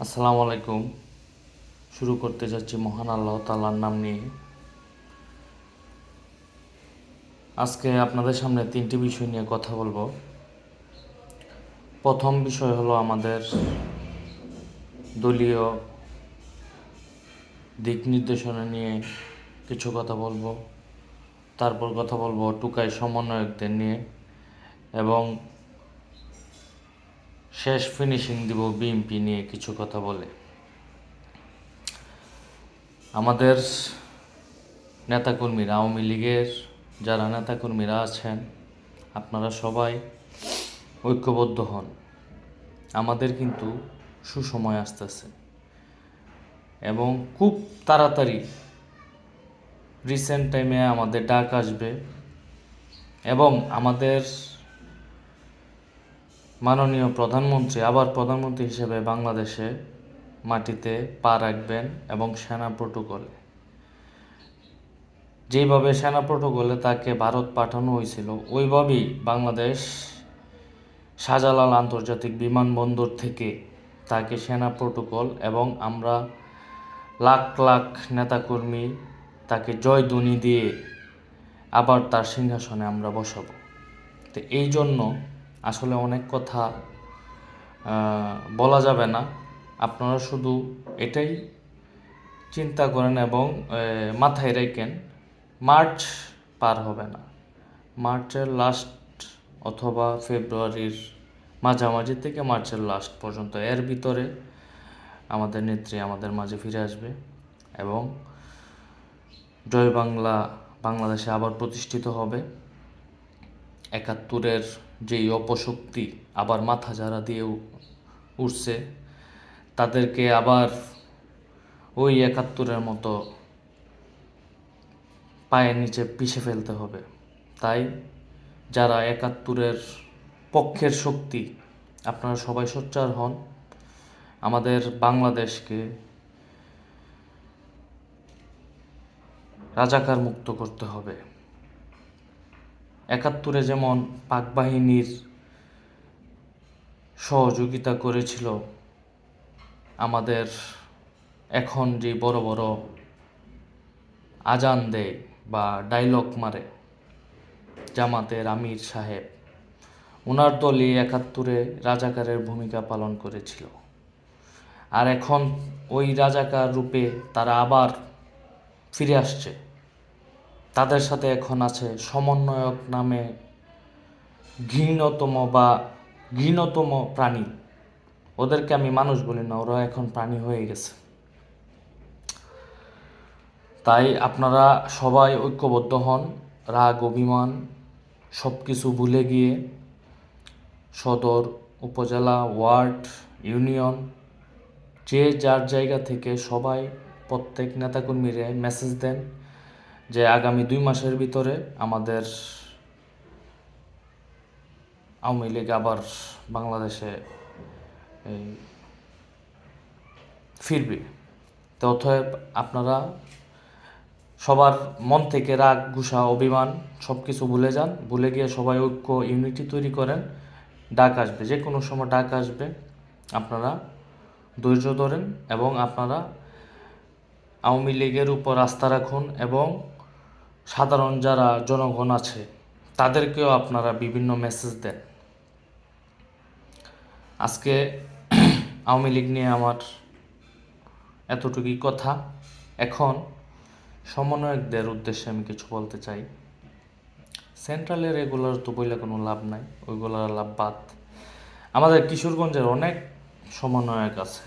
আসসালামু আলাইকুম। শুরু করতে যাচ্ছি মহান আল্লাহ তাআলার নাম নিয়ে। আজকে আপনাদের সামনে তিনটি বিষয় নিয়ে কথা বলবো। প্রথম বিষয় হলো আমাদের দলীয় দিক নির্দেশনা নিয়ে কিছু কথা বলবো। তারপর কথা বলবো টুকাই সমন্বয়কদের নিয়ে এবং শেষ ফিনিশিং দিব বিএনপি নিয়ে কিছু কথা বলে। আমাদের নেতাকর্মীরা, আওয়ামী লীগের যারা নেতাকর্মীরা আছেন, আপনারা সবাই ঐক্যবদ্ধ হন। আমাদের কিন্তু সুসময় আসতেছে এবং খুব তাড়াতাড়ি রিসেন্ট টাইমে আমাদের ডাক আসবে এবং আমাদের মাননীয় প্রধানমন্ত্রী আবার প্রধানমন্ত্রী হিসেবে বাংলাদেশে মাটিতে পা রাখবেন এবং সেনা প্রোটোকলে, যেইভাবে সেনা প্রোটোকলে তাকে ভারত পাঠানো হয়েছিল ওইভাবেই বাংলাদেশ শাহজালাল আন্তর্জাতিক বিমানবন্দর থেকে তাকে সেনা প্রোটোকল এবং আমরা লাখ লাখ নেতাকর্মী তাকে জয়ধ্বনি দিয়ে আবার তার সিংহাসনে আমরা বসাবো। তো এই জন্য আসলে অনেক কথা বলা যাবে না। আপনারা শুধু এটাই চিন্তা করেন এবং মাথায় রাখেন, মার্চ পার হবে না। মার্চের লাস্ট অথবা ফেব্রুয়ারির মাঝামাঝি থেকে মার্চের লাস্ট পর্যন্ত এর ভিতরে আমাদের নেত্রী আমাদের মাঝে ফিরে আসবে এবং জয় বাংলা বাংলাদেশে আবার প্রতিষ্ঠিত হবে। ৭১-এর যেই অপশক্তি আবার মাথা ঝাড়া দিয়ে উঠছে, তাদেরকে আবার ওই ৭১-এর মতো পায়ের নিচে পিষে ফেলতে হবে। তাই যারা ৭১-এর পক্ষের শক্তি, আপনারা সবাই সোচ্চার হন। আমাদের বাংলাদেশকে রাজাকার মুক্ত করতে হবে। ৭১-এ যেমন পাক বাহিনীর সহযোগিতা করেছিল আমাদের এখন যে বড় বড় আজান দেয় বা ডায়লগ মারে জামাতের আমির সাহেব, ওনার দলই ৭১-এ রাজাকারের ভূমিকা পালন করেছিল। আর এখন ওই রাজাকার রূপে তারা আবার ফিরে আসছে। তাদের সাথে এখন আছে সমন্বয়ক নামে ঘৃণতম প্রাণী। ওদেরকে আমি মানুষ বলি না, ওরা এখন প্রাণী হয়ে গেছে। তাই আপনারা সবাই ঐক্যবদ্ধ হন। রাগ অভিমান সব কিছু ভুলে গিয়ে সদর, উপজেলা, ওয়ার্ড, ইউনিয়ন, যে যার জায়গা থেকে সবাই প্রত্যেক নেতাকর্মীরে মেসেজ দেন যে আগামী ২ মাসের ভিতরে আমাদের আওয়ামী লীগ আবার বাংলাদেশে ফিরবে। তো অতএব আপনারা সবার মন থেকে রাগ, গুসা, অভিমান সব কিছু ভুলে যান। ভুলে গিয়ে সবাই ঐক্য, ইউনিটি তৈরি করেন। ডাক আসবে, যে কোনো সময় ডাক আসবে। আপনারা ধৈর্য ধরেন এবং আপনারা আওয়ামী লীগের উপর আস্থা রাখুন এবং সাধারণ যারা জনগণ আছে তাদেরকেও আপনারা বিভিন্ন মেসেজ দেন। আজকে আওয়ামী লীগ নিয়ে আমার এতটুকুই কথা। এখন সমন্বয়কদের উদ্দেশ্যে আমি কিছু বলতে চাই। সেন্ট্রালের এগুলোর তো বইলে কোনো লাভ নাই, ওইগুলোর লাভ বাদ। আমাদের কিশোরগঞ্জের অনেক সমন্বয়ক আছে,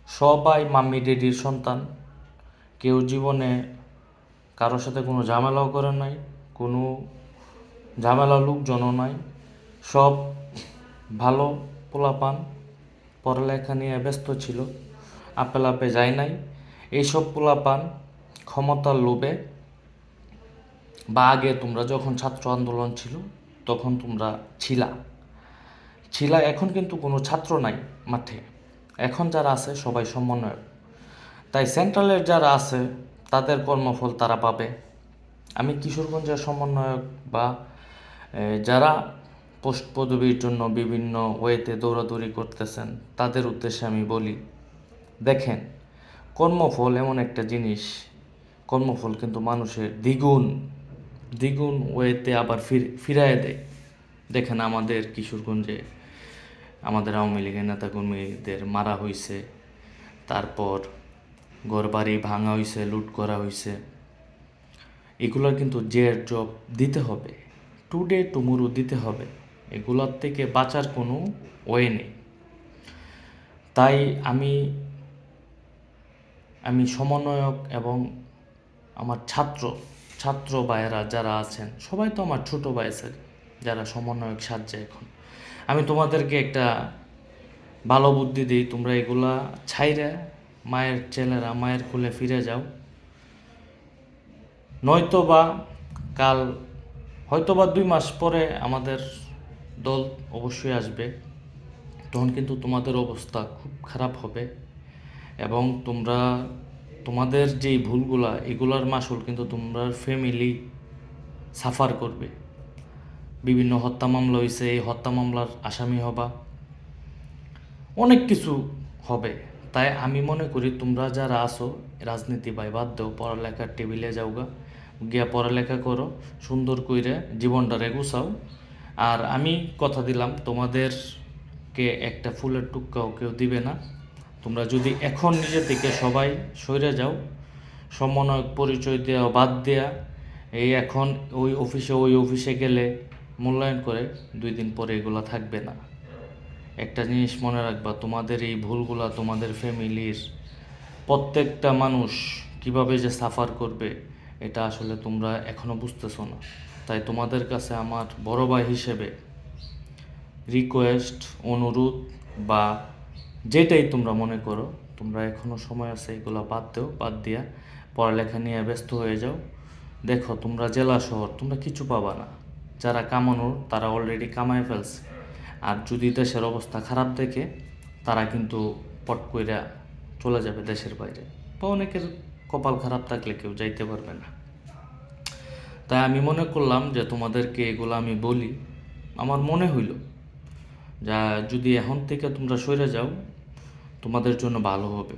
সবাই মাম্মি ডেডির সন্তান। কেউ জীবনে কারোর সাথে কোনো ঝামেলাও করে নাই, কোনো ঝামেলা লোকজনও নাই। সব ভালো পোলাপান, পড়ালেখা নিয়ে ব্যস্ত ছিল, আপে লাপে যায় নাই। এইসব পোলাপান ক্ষমতার লোভে বা আগে তোমরা যখন ছাত্র আন্দোলন ছিল তখন তোমরা ছিলা, এখন কিন্তু কোনো ছাত্র নাই মাঠে। এখন যারা আছে সবাই সমন্বয়ক। তাই সেন্ট্রালের যারা আছে তাদের কর্মফল তারা পাবে। আমি কিশোরগঞ্জের সমন্বয়ক বা যারা পোস্ট পদবীর জন্য বিভিন্ন ওয়েতে দৌড়াদৌড়ি করতেছেন, তাদের উদ্দেশ্যে আমি বলি, দেখেন, কর্মফল এমন একটা জিনিস, কর্মফল কিন্তু মানুষের দ্বিগুণ দ্বিগুণ ওয়েতে আবার ফিরায় দেয়। দেখেন, আমাদের কিশোরগঞ্জে আমাদের আওয়ামী লীগের নেতাকর্মীদের মারা হয়েছে, তারপর ঘরবাড়ি ভাঙা হয়েছে, লুট করা হয়েছে। এগুলোর কিন্তু জের জব দিতে হবে, টুডে টুমোরো দিতে হবে। এগুলোর থেকে বাঁচার কোনো ওয়ে নেই। তাই আমি সমন্বয়ক এবং আমার ছাত্র ভাইয়েরা যারা আছেন, সবাই তো আমার ছোটো ভাই স্যার, যারা সমন্বয়ক সাজছে এখন, আমি তোমাদেরকে একটা ভালো বুদ্ধি দিই, তোমরা এগুলা ছাইরা মায়ের ছেলেরা মায়ের কোলে ফিরে যাও। নয়তোবা কাল, হয়তোবা 2 মাস পরে আমাদের দল অবশ্যই আসবে, তখন কিন্তু তোমাদের অবস্থা খুব খারাপ হবে এবং তোমাদের যেই ভুলগুলা, এগুলার মাসুল কিন্তু তোমরা ফ্যামিলি সাফার করবে। বিভিন্ন হত্যা মামলা হয়েছে, এই হত্যা মামলার আসামি হবা, অনেক কিছু হবে। তাই আমি মনে করি তোমরা যারা আসো রাজনীতি ভাই বাদ দাও, পড়ালেখার টেবিলে যাওগা, গিয়া পড়ালেখা করো, সুন্দর কইরে জীবনটারে গুছাও। আর আমি কথা দিলাম, তোমাদেরকে একটা ফুলের টুক্কাও কেউ দিবে না। তোমরা যদি এখন নিজে থেকে সবাই সরে যাও, সমন্বয়ক পরিচয় দেওয়া বাদ দেয়া, এই এখন ওই অফিসে গেলে মূল্যায়ন করে, 2 দিন পরে এগুলো থাকবে না। একটা জিনিস মনে রাখবা, তোমাদের এই ভুলগুলা তোমাদের ফ্যামিলির প্রত্যেকটা মানুষ কিভাবে যে সাফার করবে, এটা আসলে তোমরা এখনও বুঝতেছো না। তাই তোমাদের কাছে আমার বড় ভাই হিসেবে রিকোয়েস্ট, অনুরোধ বা যেটাই তোমরা মনে করো, তোমরা এখনও সময় আছে, এগুলো বাদ দাও, বাদ দিয়া পড়ালেখা নিয়ে ব্যস্ত হয়ে যাও। দেখো, তোমরা জেলা শহর, তোমরা কিছু পাবা না। যারা কামানোর তারা অলরেডি কামায় ফেলছে। আর যদি দেশের অবস্থা খারাপ দেখে, তারা কিন্তু পট কইরা চলে যাবে দেশের বাইরে, বা অনেকের কপাল খারাপ থাকলে কেউ যাইতে পারবে না। তাই আমি মনে করলাম যে তোমাদেরকে এগুলো আমি বলি, আমার মনে হইল যা যদি এখন থেকে তোমরা সরে যাও, তোমাদের জন্য ভালো হবে।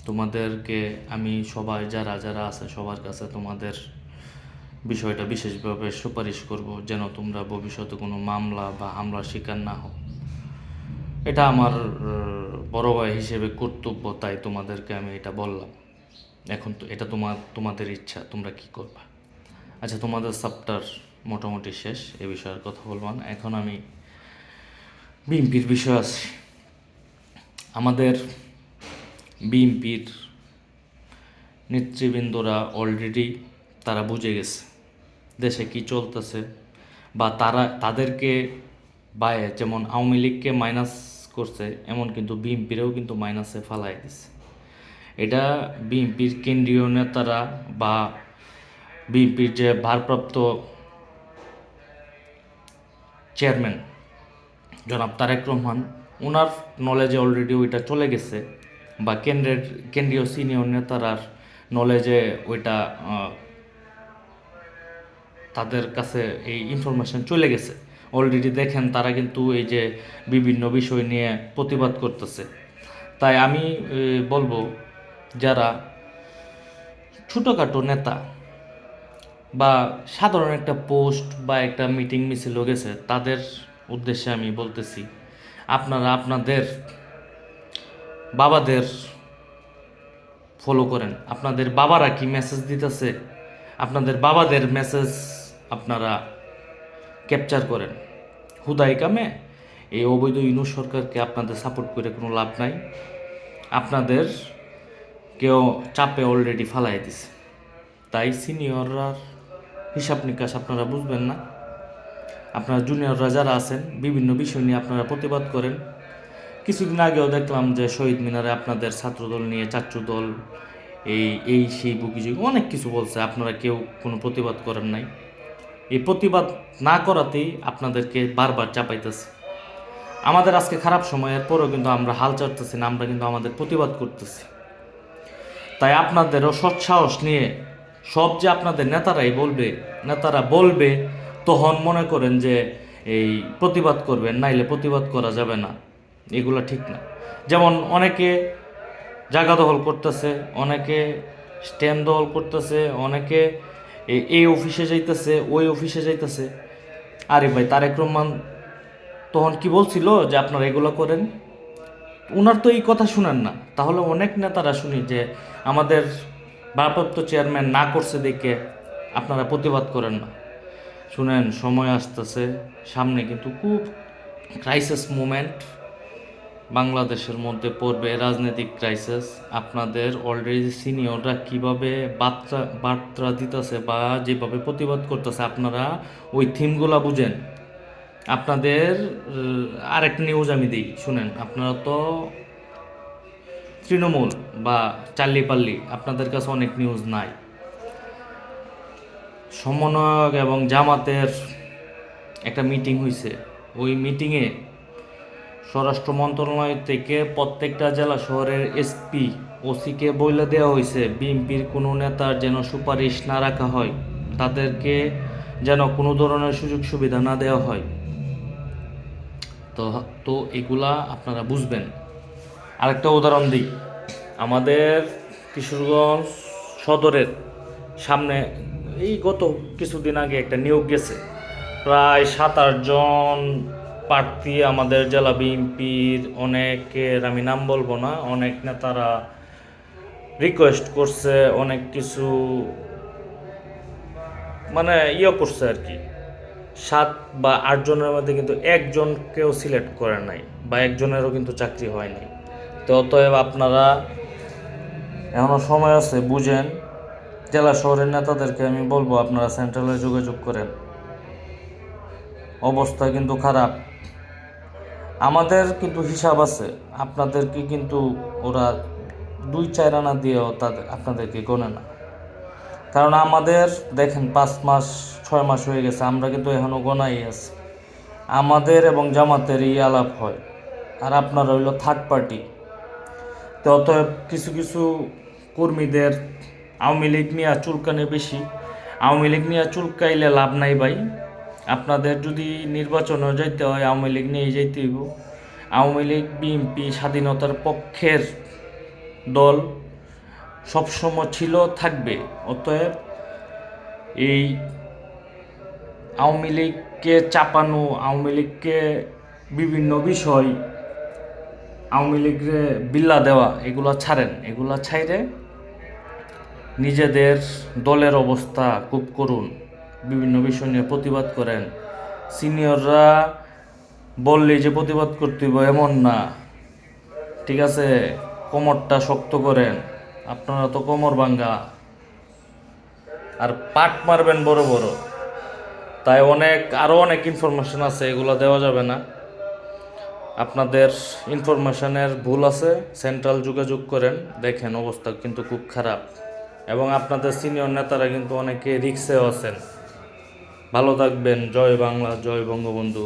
তোমাদেরকে আমি সবাই যারা যারা আছে সবার কাছে তোমাদের বিষয়টা বিশেষভাবে সুপারিশ করব, যেন তোমরা ভবিষ্যতে কোনো মামলা বা হামলার শিকার না হও। এটা আমার বড় ভাই হিসেবে কর্তব্য, তাই তোমাদেরকে আমি এটা বললাম। এখন তো এটা তোমাদের ইচ্ছা, তোমরা কি করবা। আচ্ছা, তোমাদের চ্যাপ্টার মোটামুটি শেষ, এ বিষয়ে আর কথা বলবো না। এখন আমি বিএনপির বিষয় আছে। আমাদের বিএনপির নেতৃবৃন্দরা অলরেডি তারা বুঝে গেছে দেশে কি চলতেছে, বা তাদেরকে যেমন আওয়ামী লীগকে মাইনাস করছে, এমন কিন্তু বিএনপিরেও কিন্তু মাইনাসে ফালাই দিছে। এটা বিএনপির কেন্দ্রীয় নেতারা বা বিএনপির যে ভারপ্রাপ্ত চেয়ারম্যান জনাব তারেক রহমান, ওনার নলেজে অলরেডি ওইটা চলে গেছে, বা কেন্দ্রীয় সিনিয়র নেতারার নলেজে ওইটা তাদের কাছে এই ইনফরমেশন চলে গেছে অলরেডি। দেখেন, তারা কিন্তু এই যে বিভিন্ন বিষয় নিয়ে প্রতিবাদ করতেছে। তাই আমি বলবো, যারা ছোটোখাটো নেতা বা সাধারণ একটা পোস্ট বা একটা মিটিং মিছিল গেছে, তাদের উদ্দেশ্যে আমি বলতেছি, আপনারা আপনাদের বাবাদের ফলো করেন। আপনাদের বাবারা কি মেসেজ দিতেছে, আপনাদের বাবাদের মেসেজ আপনারা ক্যাপচার করেন। হুদাই কামে এই অবৈধ ইউনূস সরকারকে আপনাদের সাপোর্ট করে কোনো লাভ নাই। আপনাদের কেউ চাপে অলরেডি ফালাই দিছে। তাই সিনিয়ররা হিসাব নিকাশ আপনারা বুঝবেন না। আপনারা জুনিয়ররা যারা আছেন, বিভিন্ন বিষয় নিয়ে আপনারা প্রতিবাদ করেন। কিছুদিন আগেও দেখলাম যে শহীদ মিনারে আপনাদের ছাত্রদল নিয়ে দল সেই বুকিঝুঁকি অনেক কিছু বলছে, আপনারা কেউ কোনো প্রতিবাদ করেন নাই। এই প্রতিবাদ না করাতেই আপনাদেরকে বারবার চাপাইতেছে। আমাদের আজকে খারাপ সময়ের পরেও কিন্তু আমরা হাল ছাড়তেছি না, আমরা কিন্তু আমাদের প্রতিবাদ করতেছি। তাই আপনাদেরও সৎসাহস নিয়ে সব যে আপনাদের নেতারা বলবে, তখন মনে করেন যে এই প্রতিবাদ করবেন, নাইলে প্রতিবাদ করা যাবে না, এগুলো ঠিক না। যেমন অনেকে জায়গা দখল করতেছে, অনেকে স্ট্যান্ড দখল করতেছে, অনেকে এই অফিসে যাইতেছে, ওই অফিসে যাইতেছে। আরে ভাই, তারেক রহমান তখন কি বলছিল যে আপনারা এগুলো করেন? ওনার তো এই কথা শুনেন না। তাহলে অনেক নেতারা শুনি যে আমাদের ভারপ্রাপ্ত চেয়ারম্যান না করছে দেখে আপনারা প্রতিবাদ করেন না। শুনেন, সময় আসতেছে সামনে, কিন্তু খুব ক্রাইসিস মুমেন্ট বাংলাদেশের মধ্যে পড়বে, রাজনৈতিক ক্রাইসিস। আপনাদের অলরেডি সিনিয়ররা কীভাবে বার্তা দিতেছে বা যেভাবে প্রতিবাদ করতেছে, আপনারা ওই থিমগুলা বুঝেন। আপনাদের আরেক নিউজ আমি দিই, শুনেন। আপনারা তো তৃণমূল বা চাল্লিপাল্লি, আপনাদের কাছে অনেক নিউজ নাই। সমন্বয়ক এবং জামাতের একটা মিটিং হয়েছে। ওই মিটিংয়ে স্বরাষ্ট্র মন্ত্রণালয় থেকে প্রত্যেকটা জেলা শহরের এসপি ওসিকে বলে দেওয়া হয়েছে বিএনপির কোনো নেতার যেন সুপারিশ না রাখা হয়, তাদেরকে যেন কোনো ধরনের সুযোগ সুবিধা না দেওয়া হয়। তো তো এগুলা আপনারা বুঝবেন। আরেকটা উদাহরণ দিই, আমাদের কিশোরগঞ্জ সদরের সামনে এই গত কিছুদিন আগে একটা নিয়োগ গেছে, প্রায় 7-8 জন প্রার্থী আমাদের জেলা বিএনপির। অনেকের আমি নাম বলবো না, অনেক নেতারা রিকোয়েস্ট করছে, অনেক কিছু মানে করছে আর কি। 7 বা 8 জনের মধ্যে কিন্তু একজনকেও সিলেক্ট করে নাই, বা একজনেরও কিন্তু চাকরি হয়নি। তো অতএব আপনারা এখনও সময় আছে, বুঝেন। জেলা শহরের নেতাদেরকে আমি বলবো আপনারা সেন্ট্রালে যোগাযোগ করেন, অবস্থা কিন্তু খারাপ। আমাদের কিন্তু হিসাব আছে, আপনাদেরকে কিন্তু ওরা 2-4 আনা দিয়েও আপনাদেরকে গণে না। কারণ আমাদের দেখেন 5 মাস 6 মাস হয়ে গেছে, আমরা কিন্তু এখনও গণাই আছি। আমাদের এবং জামাতের এই আলাপ হয়, আর আপনারা হইল থার্ড পার্টি। তো অতএব কিছু কিছু কর্মীদের আওয়ামী লীগ নিয়ে চুলকানি বেশি। আওয়ামী লীগ নিয়ে চুলকাইলে লাভ নাই ভাই। আপনাদের যদি নির্বাচনে যাইতে হয়, আওয়ামী লীগ নিয়ে যাইতে হইব। আওয়ামী লীগ বিএনপি স্বাধীনতার পক্ষের দল, সবসময় ছিল, থাকবে। অতএব এই আওয়ামী লীগকে চাপানো, আওয়ামী লীগকে বিভিন্ন বিষয়, আওয়ামী লীগকে বিল্লা দেওয়া, এগুলো ছাড়েন। এগুলো ছাইরে নিজেদের দলের অবস্থা খুব করুন, বিভিন্ন বিষয় নিয়ে প্রতিবাদ করেন। সিনিয়ররা বললেই যে প্রতিবাদ করতে হবে এমন না, ঠিক আছে? কোমরটা শক্ত করেন, আপনারা তো কোমর ভাঙ্গা, আর পাট মারবেন বড় বড়। তাই আরও অনেক ইনফরমেশন আছে, এগুলো দেওয়া যাবে না। আপনাদের ইনফরমেশনের ভুল আছে, সেন্ট্রাল যোগাযোগ করেন, দেখেন অবস্থা কিন্তু খুব খারাপ। এবং আপনাদের সিনিয়র নেতারা কিন্তু অনেকে রিক্সেও আছেন। ভালো থাকবেন। জয় বাংলা, জয় বঙ্গবন্ধু।